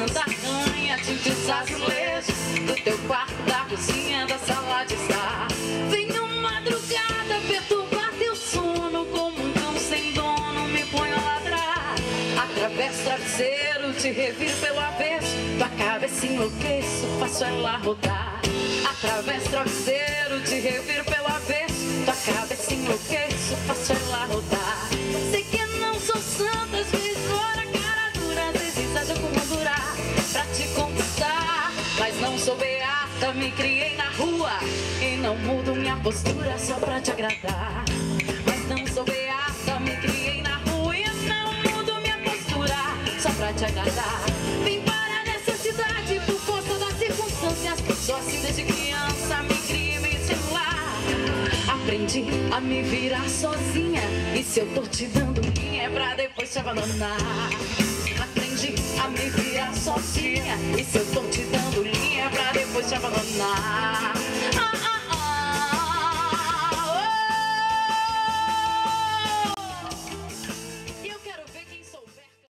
da ranha, tintes azulejos do teu quarto, da cozinha, da sala de estar. Venho madrugada perturbar teu sono, como um cão sem dono me ponho a ladrar. Atravesso travesseiro, te reviro pelo avesso, tua cabeça enlouqueço, faço ela rodar. Atravesso travesseiro, te reviro pelo avesso, tua cabeça enlouqueço, faço ela rodar. Sei que não sou santa, às vezes fora cara dura, às vezes exagero como durar pra te conquistar. Mas não sou beata, me criei na rua e não mudo minha postura só pra te agradar. Mas não sou beata, me criei na rua e não mudo minha postura só pra te agradar. Vim para nessa cidade por força das circunstâncias, só assim desde criança me criei me celular. Aprendi a me virar sozinha, e se eu tô te dando linha é pra depois te abandonar. Aprendi a me virar sozinha, e se eu tô te dando linha é pra depois te abandonar.